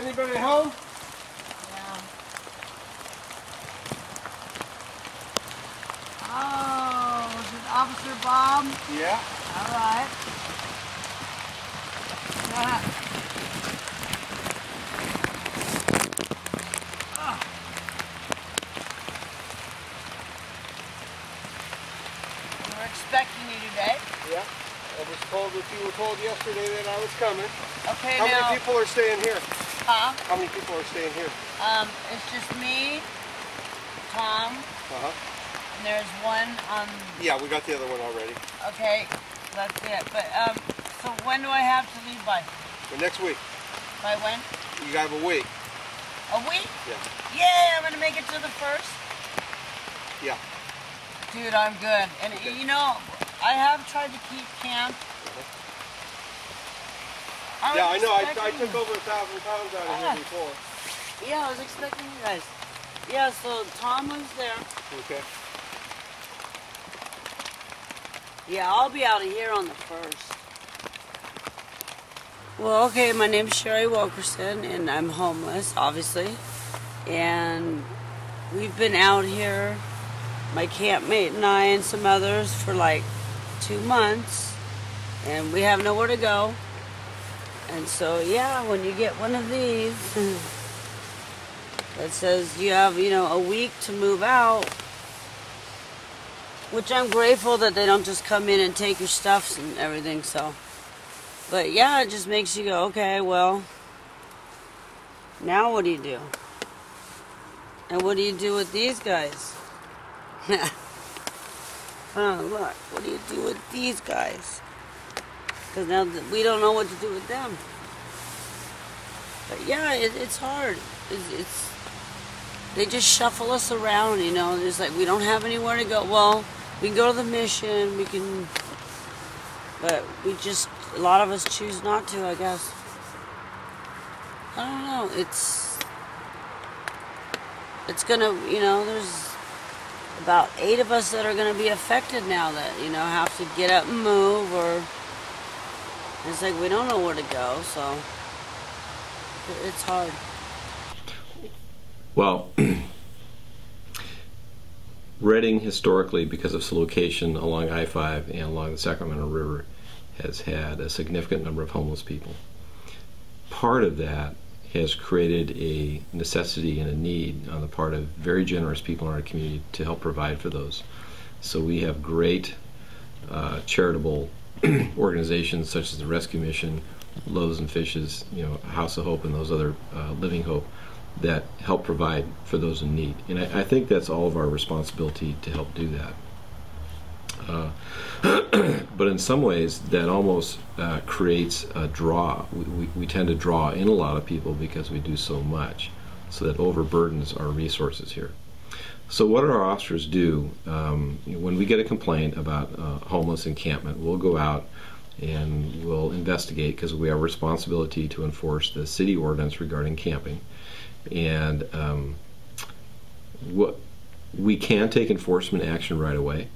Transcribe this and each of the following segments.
Anybody home? Yeah. Oh, is it Officer Bob? Yeah. All right. We're expecting you today. Yeah. I was told that you were told yesterday that I was coming. Okay, How now. many people are staying here? Huh? How many people are staying here? It's just me, Tom, and there's one Yeah, we got the other one already. okay, that's it. But so when do I have to leave by? The next week. By when? You have a week. A week? Yeah. Yeah, I'm gonna make it to the 1st. Yeah. Dude, I'm good. And you know, I have tried to keep camp. Yeah, I know. I took over 1,000 pounds out of here before. Yeah, I was expecting you guys. Yeah, so Tom lives there. Okay. Yeah, I'll be out of here on the 1st. Well, okay, my name's Sherry Wilkerson, and I'm homeless, obviously. And we've been out here, my campmate and I and some others, for like 2 months. And we have nowhere to go. And so, yeah, when you get one of these that says you have, you know, a week to move out, which I'm grateful that they don't just come in and take your stuff and everything, so. But yeah, it just makes you go, okay, well, now what do you do? And what do you do with these guys? Oh, look, what do you do with these guys? Because now we don't know what to do with them. But yeah, it's hard. They just shuffle us around, you know. It's like we don't have anywhere to go. Well, we can go to the mission. We can, but we just, a lot of us choose not to, I guess. I don't know. It's gonna, you know, there's about 8 of us that are gonna be affected now that, you know, have to get up and move, or it's like we don't know where to go, so it's hard. Well, Redding historically, because of its location along I-5 and along the Sacramento River, has had a significant number of homeless people. Part of that has created a necessity and a need on the part of very generous people in our community to help provide for those. So we have great charitable organizations such as the Rescue Mission, Loaves and Fishes, you know, House of Hope, and those other Living Hope that help provide for those in need. And I think that's all of our responsibility to help do that. But in some ways that almost creates a draw. We tend to draw in a lot of people because we do so much, so that overburdens our resources here. So what do our officers do? When we get a complaint about homeless encampment, we'll go out and we'll investigate, because we have a responsibility to enforce the city ordinance regarding camping. And we can take enforcement action right away.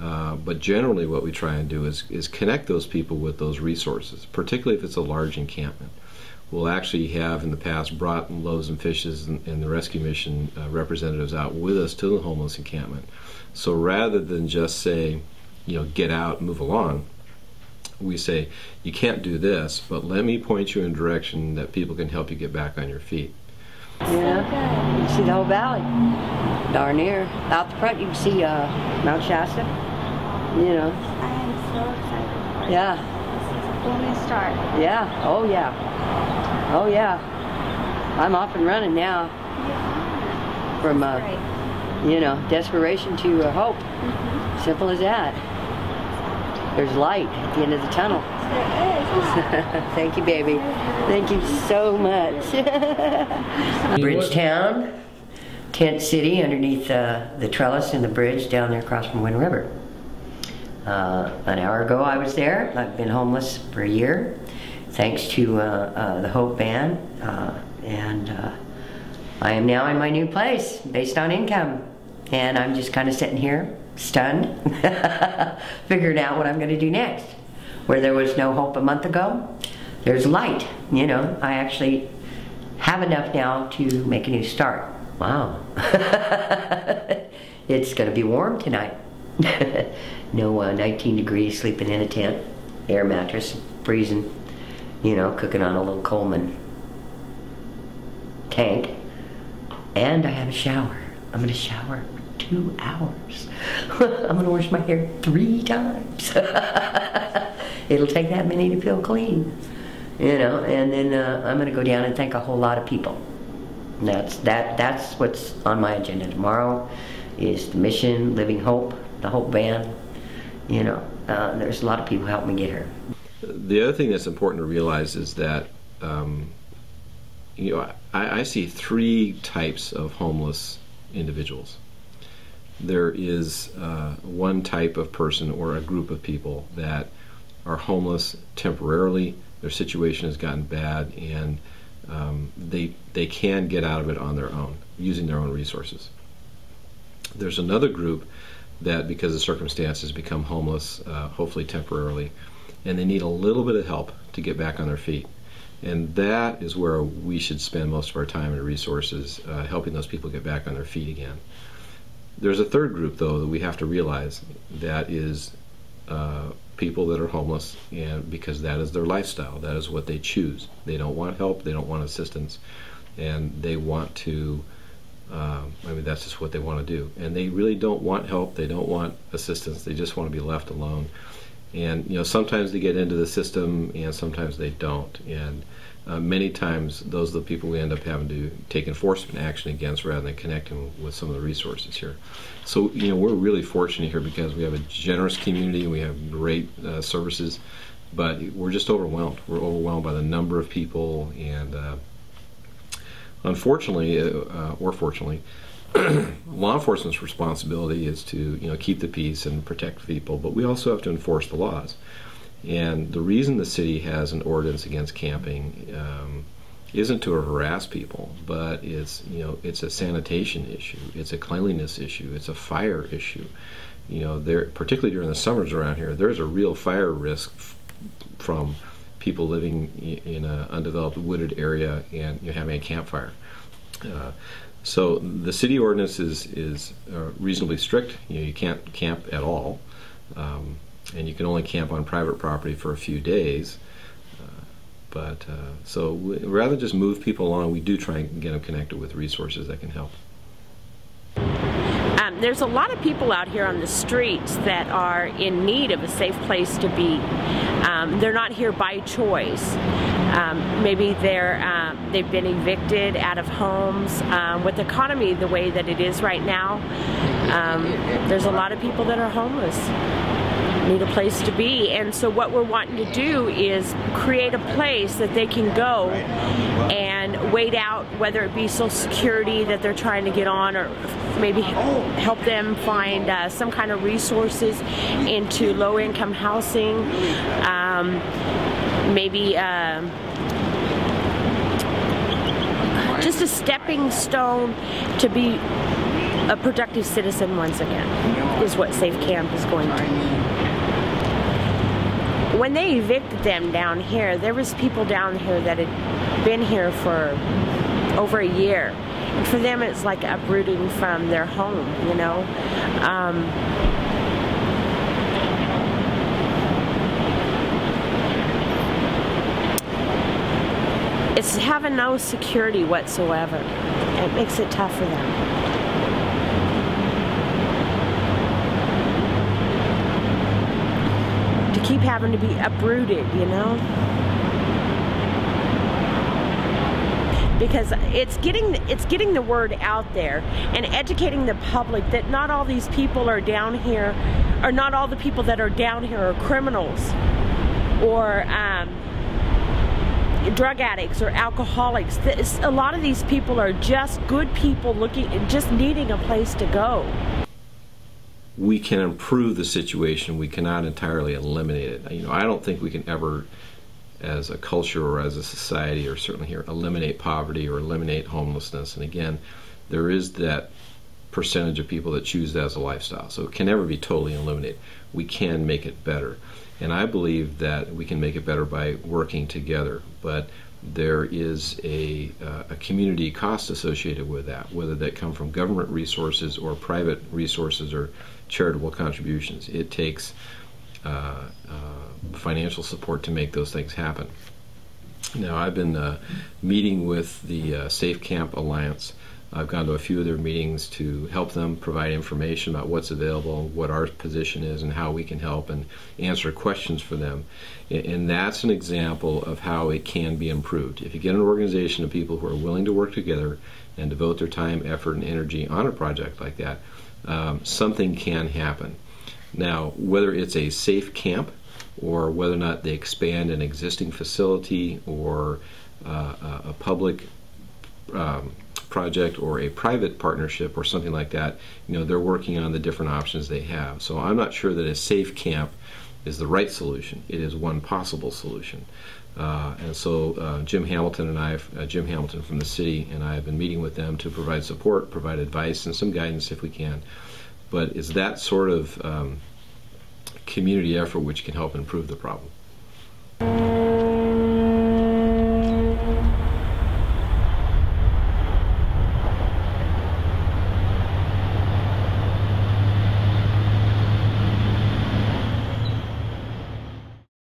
But generally what we try and do is connect those people with those resources, particularly if it's a large encampment. We'll actually have in the past brought Loaves and Fishes and the Rescue Mission representatives out with us to the homeless encampment. So rather than just say, you know, get out, move along, we say, you can't do this, but let me point you in a direction that people can help you get back on your feet. Yeah, you see the whole valley, darn near. Out the front you can see Mount Shasta, you know. I am so excited for it. Yeah. This is only a start. Yeah, oh yeah. Oh yeah. I'm off and running now. Yeah. From, Great. you know, desperation to hope. Simple as that. There's light at the end of the tunnel. There is. Thank you, baby. Thank you so much. Bridgetown, tent city underneath the trellis in the bridge down there across from Wind River. An hour ago I was there. I've been homeless for a year, thanks to the Hope Band, and I am now in my new place based on income, and I'm just kind of sitting here stunned, figuring out what I'm going to do next. Where there was no hope a month ago, there's light. You know, I actually have enough now to make a new start. Wow. It's going to be warm tonight. No 19 degrees, sleeping in a tent, air mattress, freezing, you know, cooking on a little Coleman tank. And I have a shower. I'm going to shower 2 hours. I'm going to wash my hair 3 times. It'll take that many to feel clean, you know. And then I'm going to go down and thank a whole lot of people. And that's what's on my agenda tomorrow. Is the mission, Living Hope, the Hope Van. You know, there's a lot of people helping me get here. The other thing that's important to realize is that you know, I see 3 types of homeless individuals. There is one type of person or a group of people that are homeless temporarily. Their situation has gotten bad, and they can get out of it on their own, using their own resources. There's another group that, because of circumstances, become homeless, hopefully temporarily, and they need a little bit of help to get back on their feet. And that is where we should spend most of our time and resources, helping those people get back on their feet again. There's a third group, though, that we have to realize, that is people that are homeless, and because that is their lifestyle, that is what they choose. They don't want help, they don't want assistance, and they want to, I mean, that's just what they want to do. And they really don't want help, they don't want assistance, they just want to be left alone. And you know, sometimes they get into the system, and sometimes they don't. And many times, those are the people we end up having to take enforcement action against, rather than connecting with some of the resources here. So you know, we're really fortunate here because we have a generous community, and we have great services, but we're just overwhelmed. We're overwhelmed by the number of people, and unfortunately, or fortunately, law enforcement's responsibility is to, you know, keep the peace and protect people, but we also have to enforce the laws. And the reason the city has an ordinance against camping isn't to harass people, but it's, you know, it's a sanitation issue, it's a cleanliness issue, it's a fire issue. You know, there, particularly during the summers around here, there's a real fire risk from people living in an undeveloped wooded area and you're having a campfire. So the city ordinance is reasonably strict. You know, you can't camp at all, and you can only camp on private property for a few days. So rather than just move people along, we do try and get them connected with resources that can help. There's a lot of people out here on the streets that are in need of a safe place to be. They're not here by choice. Maybe they've been evicted out of homes. With the economy the way that it is right now, there's a lot of people that are homeless, need a place to be. And so what we're wanting to do is create a place that they can go and wait out, whether it be Social Security that they're trying to get on, or maybe help them find some kind of resources into low-income housing, maybe just a stepping stone to be a productive citizen once again, is what Safe Camp is going to be. When they evicted them down here, there was people down here that had been here for over a year. And for them, it's like uprooting from their home, you know. It's having no security whatsoever. It makes it tough for them. Keep having to be uprooted, you know, because it's getting the word out there and educating the public that not all these people are down here, or not all the people that are down here are criminals or drug addicts or alcoholics. A lot of these people are just good people just needing a place to go. We can improve the situation. We cannot entirely eliminate it. You know, I don't think we can ever, as a culture or as a society, or certainly here, eliminate poverty or eliminate homelessness. And again, there is that percentage of people that choose that as a lifestyle. So it can never be totally eliminated. We can make it better. And I believe that we can make it better by working together. But there is a community cost associated with that, whether that come from government resources or private resources or charitable contributions. It takes financial support to make those things happen. Now, I've been meeting with the Safe Camp Alliance. I've gone to a few of their meetings to help them provide information about what's available, what our position is, and how we can help and answer questions for them. And that's an example of how it can be improved. If you get an organization of people who are willing to work together and devote their time, effort, and energy on a project like that, something can happen. Now, whether it's a safe camp or whether or not they expand an existing facility or a public project or a private partnership or something like that, they're working on the different options they have. So I'm not sure that a safe camp is the right solution. It is one possible solution. And so Jim Hamilton and I, Jim Hamilton from the city, and I have been meeting with them to provide support, provide advice, and some guidance if we can. But it's that sort of community effort which can help improve the problem.